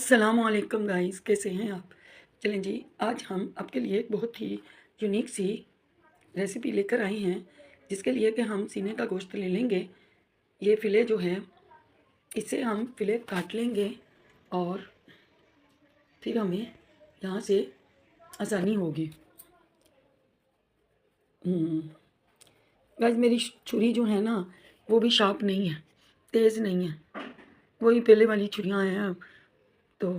अस्सलामुअलैकुम गाइस, कैसे हैं आप? चलें जी, आज हम आपके लिए एक बहुत ही यूनिक सी रेसिपी लेकर आए हैं, जिसके लिए कि हम सीने का गोश्त ले लेंगे। ये फ़िले जो है, इससे हम फ़िले काट लेंगे और फिर हमें यहाँ से आसानी होगी। गाइस, मेरी छुरी जो है ना, वो भी शार्प नहीं है, तेज़ नहीं है। वही पहले वाली छुरियाँ हैं। तो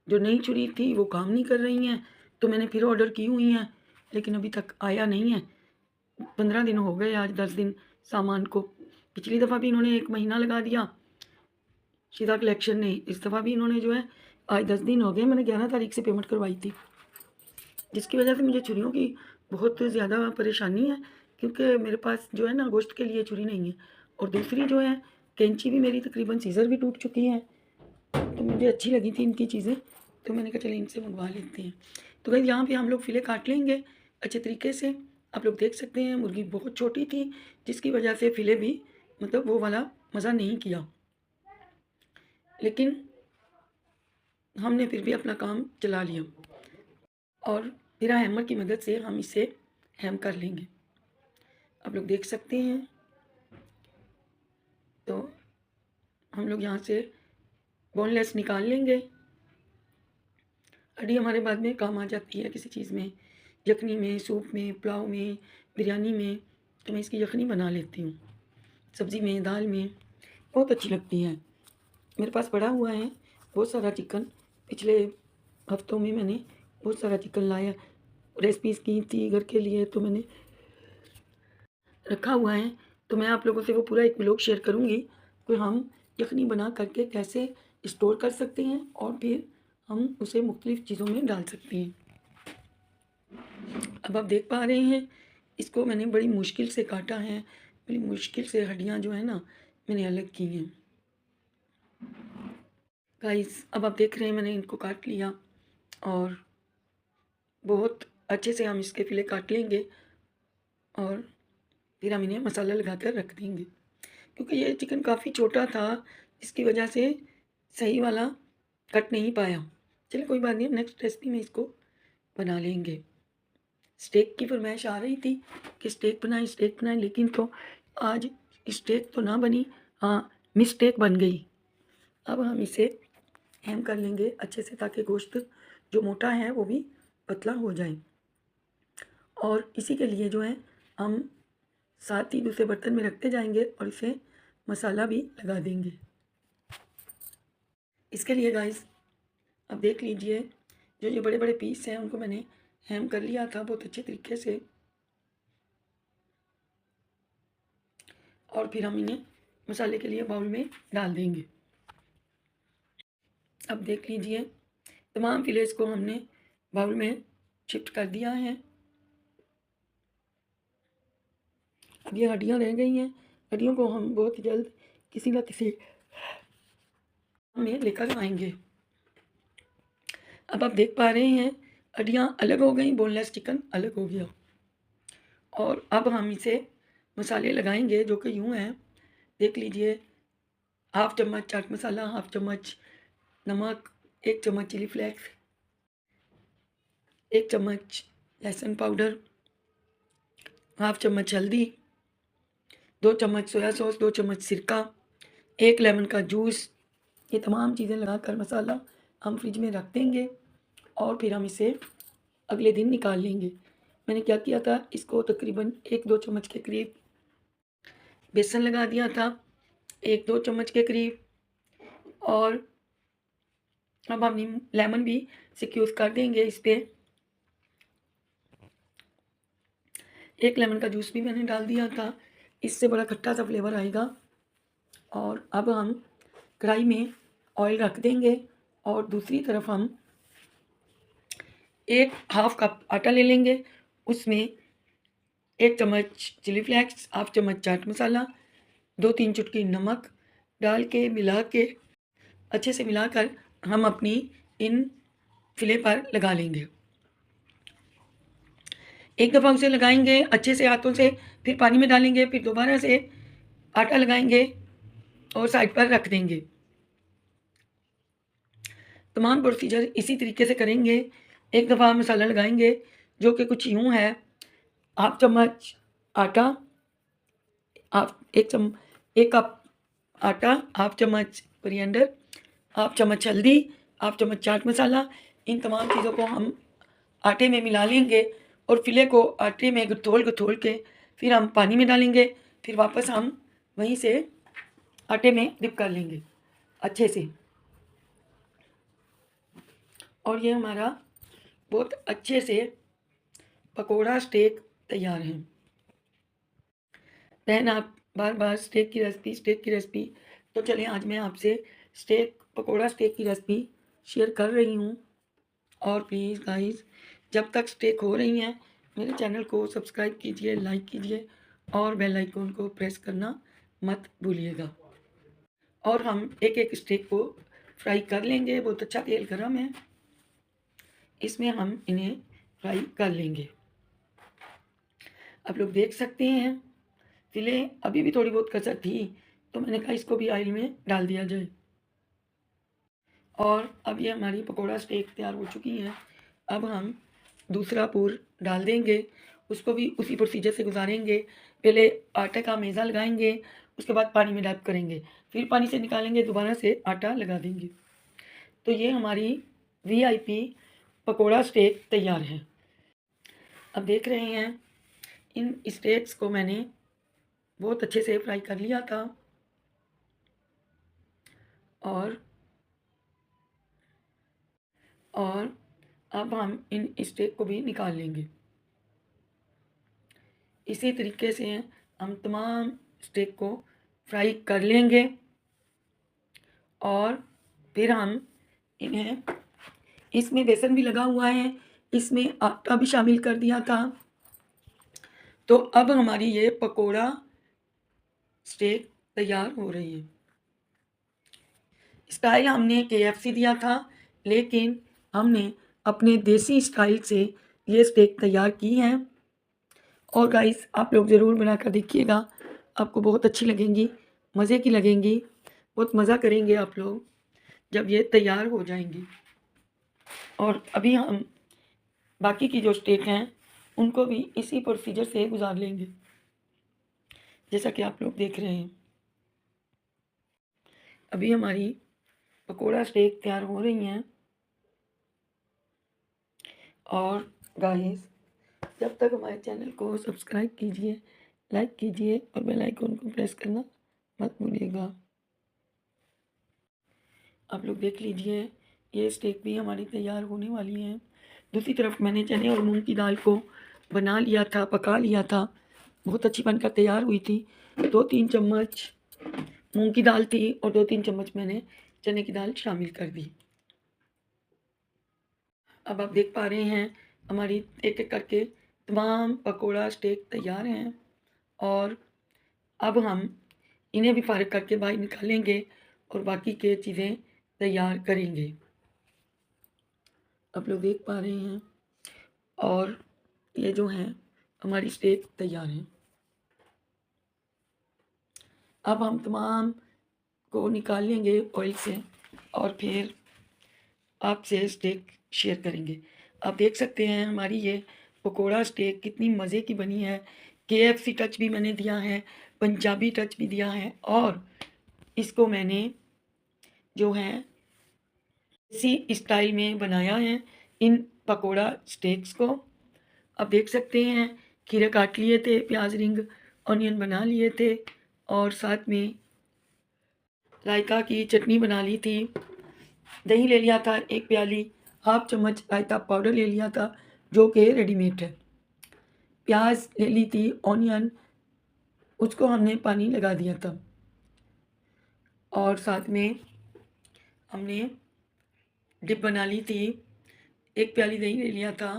जो नई छुरी थी वो काम नहीं कर रही हैं, तो मैंने फिर ऑर्डर की हुई हैं, लेकिन अभी तक आया नहीं है। 15 दिन हो गए, आज 10 दिन सामान को। पिछली दफ़ा भी इन्होंने 1 महीना लगा दिया शिदा कलेक्शन ने। इस दफ़ा भी इन्होंने जो है आज 10 दिन हो गए। मैंने 11 तारीख से पेमेंट करवाई थी, जिसकी वजह से मुझे छुरियों की बहुत ज़्यादा परेशानी है, क्योंकि मेरे पास जो है ना गोश्त के लिए छुरी नहीं है। और दूसरी जो है कैंची भी मेरी तकरीबन सीज़र भी टूट चुकी है। तो मुझे अच्छी लगी थी इनकी चीज़ें, तो मैंने कहा चलिए इनसे मंगवा लेते हैं। तो भाई यहाँ पे हम लोग फ़िले काट लेंगे अच्छे तरीके से। आप लोग देख सकते हैं मुर्गी बहुत छोटी थी, जिसकी वजह से फ़िले भी मतलब वो वाला मज़ा नहीं किया, लेकिन हमने फिर भी अपना काम चला लिया और फिर हैमर की मदद से हम इसे हैम कर लेंगे। आप लोग देख सकते हैं। तो हम लोग यहाँ से बोनलेस निकाल लेंगे। हड्डी हमारे बाद में काम आ जाती है किसी चीज़ में, यखनी में, सूप में, पुलाव में, बिरयानी में। तो मैं इसकी यखनी बना लेती हूँ, सब्ज़ी में, दाल में बहुत अच्छी लगती है। मेरे पास पड़ा हुआ है बहुत सारा चिकन। पिछले हफ्तों में मैंने बहुत सारा चिकन लाया, रेसिपीज़ की थी घर के लिए, तो मैंने रखा हुआ है। तो मैं आप लोगों से वो पूरा एक व्लॉग शेयर करूँगी कि हम यखनी बना करके कैसे स्टोर कर सकते हैं और फिर हम उसे मुख्तलिफ़ चीज़ों में डाल सकते हैं। अब आप देख पा रहे हैं, इसको मैंने बड़ी मुश्किल से काटा है, बड़ी मुश्किल से हड्डियाँ जो है ना मैंने अलग की हैं। गाइस, अब आप देख रहे हैं मैंने इनको काट लिया और बहुत अच्छे से हम इसके फ़िले काट लेंगे और फिर हम इन्हें मसाला लगा कर रख देंगे। क्योंकि ये चिकन काफ़ी छोटा था, इसकी वजह से सही वाला कट नहीं पाया। चलिए कोई बात नहीं, नेक्स्ट रेसिपी में इसको बना लेंगे। स्टेक की फरमाइश आ रही थी कि स्टेक बनाएं, लेकिन तो आज स्टेक तो ना बनी, हाँ मिस्टेक बन गई। अब हम इसे हैम कर लेंगे अच्छे से, ताकि गोश्त जो मोटा है वो भी पतला हो जाए। और इसी के लिए जो है हम साथ ही दूसरे बर्तन में रखते जाएंगे और इसे मसाला भी लगा देंगे। इसके लिए गाइस अब देख लीजिए, जो ये बड़े बड़े पीस हैं उनको मैंने हैम कर लिया था बहुत अच्छे तरीके से। और फिर हम इन्हें मसाले के लिए बाउल में डाल देंगे। अब देख लीजिए, तमाम फिलेट्स को हमने बाउल में शिफ्ट कर दिया है। अब ये हड्डियाँ रह गई हैं, हड्डियों को हम बहुत जल्द किसी न किसी में लेकर आएंगे। अब आप देख पा रहे हैं हड्डियाँ अलग हो गई, बोनलेस चिकन अलग हो गया। और अब हम इसे मसाले लगाएंगे जो कि यूँ हैं, देख लीजिए। हाफ़ चम्मच चाट मसाला, हाफ़ चम्मच नमक, 1 चम्मच चिली फ्लेक्स, 1 चम्मच लहसुन पाउडर, हाफ़ चम्मच हल्दी, 2 चम्मच सोया सॉस, 2 चम्मच सिरका, 1 लेमन का जूस। ये तमाम चीज़ें लगाकर मसाला हम फ्रिज में रख देंगे और फिर हम इसे अगले दिन निकाल लेंगे। मैंने क्या किया था, इसको तकरीबन 1-2 चम्मच के करीब बेसन लगा दिया था, 1-2 चम्मच के करीब। और अब हम लेमन भी स्क्यूज़ कर देंगे इस पे। 1 लेमन का जूस भी मैंने डाल दिया था, इससे बड़ा खट्टा सा फ्लेवर आएगा। और अब हम कढ़ाई में ऑयल रख देंगे और दूसरी तरफ हम 1 हाफ़ कप आटा ले लेंगे। उसमें 1 चम्मच चिली फ्लेक्स, हाफ़ चम्मच चाट मसाला, 2-3 चुटकी नमक डाल के मिला के अच्छे से मिलाकर हम अपनी इन फिले पर लगा लेंगे। एक दफ़ा उसे लगाएंगे अच्छे से हाथों से, फिर पानी में डालेंगे, फिर दोबारा से आटा लगाएंगे और साइड पर रख देंगे। तमाम प्रोसीजर इसी तरीके से करेंगे। एक दफ़ा मसाला लगाएंगे जो कि कुछ यूँ है, हाफ चम्मच आटा, हाफ एक कप आटा, हाफ चम्मच कोरिएंडर, हाफ चम्मच हल्दी, हाफ चम्मच चाट मसाला। इन तमाम चीज़ों को हम आटे में मिला लेंगे और फिले को आटे में गथोल के फिर हम पानी में डालेंगे। फिर वापस हम वहीं से आटे में डिप कर लेंगे अच्छे से, और ये हमारा बहुत अच्छे से पकोड़ा स्टेक तैयार है। बहन आप बार बार स्टेक की रेसिपी, तो चलें आज मैं आपसे पकोड़ा स्टेक की रेसिपी शेयर कर रही हूँ। और प्लीज़ गाइस, जब तक स्टेक हो रही हैं मेरे चैनल को सब्सक्राइब कीजिए, लाइक कीजिए और बेल आइकन को प्रेस करना मत भूलिएगा। और हम एक एक स्टेक को फ्राई कर लेंगे। बहुत अच्छा तेल गरम है, इसमें हम इन्हें फ्राई कर लेंगे। आप लोग देख सकते हैं फिले अभी भी थोड़ी बहुत कसर थी, तो मैंने कहा इसको भी ऑयल में डाल दिया जाए। और अब ये हमारी पकोड़ा स्टेक तैयार हो चुकी हैं। अब हम दूसरा पूर डाल देंगे, उसको भी उसी प्रोसीजर से गुजारेंगे। पहले आटे का मेज़ा लगाएंगे, उसके बाद पानी में डैप करेंगे, फिर पानी से निकालेंगे, दोबारा से आटा लगा देंगे। तो ये हमारी वीआईपी पकोड़ा स्टेक तैयार है। अब देख रहे हैं इन स्टेक्स को मैंने बहुत अच्छे से फ्राई कर लिया था, और अब हम इन स्टेक को भी निकाल लेंगे। इसी तरीके से हम तमाम स्टेक को फ्राई कर लेंगे, और फिर हम इन्हें, इसमें बेसन भी लगा हुआ है, इसमें आटा भी शामिल कर दिया था। तो अब हमारी ये पकोड़ा स्टेक तैयार हो रही है। स्टाइल हमने KFC दिया था, लेकिन हमने अपने देसी स्टाइल से ये स्टेक तैयार की हैं। और गाइस आप लोग ज़रूर बनाकर देखिएगा, आपको बहुत अच्छी लगेंगी, मज़े की लगेंगी। बहुत मज़ा करेंगे आप लोग जब ये तैयार हो जाएंगी। और अभी हम बाकी की जो स्टेक हैं उनको भी इसी प्रोसीजर से गुजार लेंगे, जैसा कि आप लोग देख रहे हैं। अभी हमारी पकोड़ा स्टेक तैयार हो रही हैं। और गाइस, जब तक हमारे चैनल को सब्सक्राइब कीजिए, लाइक कीजिए और बेल आइकन को प्रेस करना मत भूलिएगा। आप लोग देख लीजिए, ये स्टेक भी हमारी तैयार होने वाली है। दूसरी तरफ मैंने चने और मूंग की दाल को बना लिया था, पका लिया था, बहुत अच्छी बनकर तैयार हुई थी। 2-3 चम्मच मूंग की दाल थी और 2-3 चम्मच मैंने चने की दाल शामिल कर दी। अब आप देख पा रहे हैं हमारी एक एक करके तमाम पकोड़ा स्टेक तैयार हैं, और अब हम इन्हें भी फारग करके बाहर निकालेंगे और बाकी के चीज़ें तैयार करेंगे। आप लोग देख पा रहे हैं, और ये जो हैं हमारी स्टेक तैयार हैं। अब हम तमाम को निकाल लेंगे ऑयल से और फिर आपसे स्टेक शेयर करेंगे। आप देख सकते हैं हमारी ये पकोड़ा स्टेक कितनी मज़े की बनी है। KFC टच भी मैंने दिया है, पंजाबी टच भी दिया है, और इसको मैंने जो है इसी स्टाइल में बनाया है इन पकोड़ा स्टेक्स को। आप देख सकते हैं खीरे काट लिए थे, प्याज रिंग ऑनियन बना लिए थे, और साथ में रायता की चटनी बना ली थी। दही ले लिया था 1 प्याली, हाफ चम्मच रायता पाउडर ले लिया था जो कि रेडीमेड है। प्याज ले ली थी, ऑनियन, उसको हमने पानी लगा दिया था, और साथ में हमने डिप बना ली थी। 1 प्याली दही ले लिया था।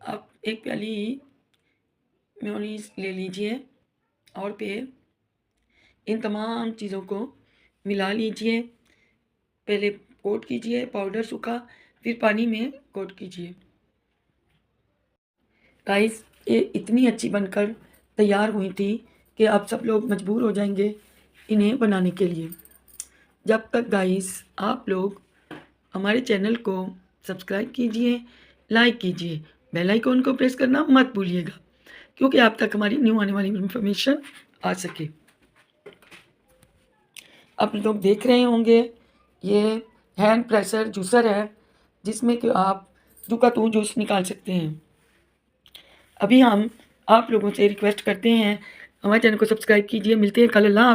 आप 1 प्याली मेयोनीज़ ले लीजिए, और फिर इन तमाम चीज़ों को मिला लीजिए। पहले कोट कीजिए पाउडर सूखा, फिर पानी में कोट कीजिए। गाइस, ये इतनी अच्छी बनकर तैयार हुई थी कि आप सब लोग मजबूर हो जाएंगे इन्हें बनाने के लिए। जब तक गाइस आप लोग हमारे चैनल को सब्सक्राइब कीजिए, लाइक कीजिए, बेल आइकॉन को प्रेस करना मत भूलिएगा, क्योंकि आप तक हमारी न्यू आने वाली इन्फॉर्मेशन आ सके। आप लोग देख रहे होंगे ये हैंड प्रेशर जूसर है, जिसमें कि आप जू का तू जूस निकाल सकते हैं। अभी हम आप लोगों से रिक्वेस्ट करते हैं, हमारे चैनल को सब्सक्राइब कीजिए। मिलते हैं कल। अल्लाह हाफ़िज़।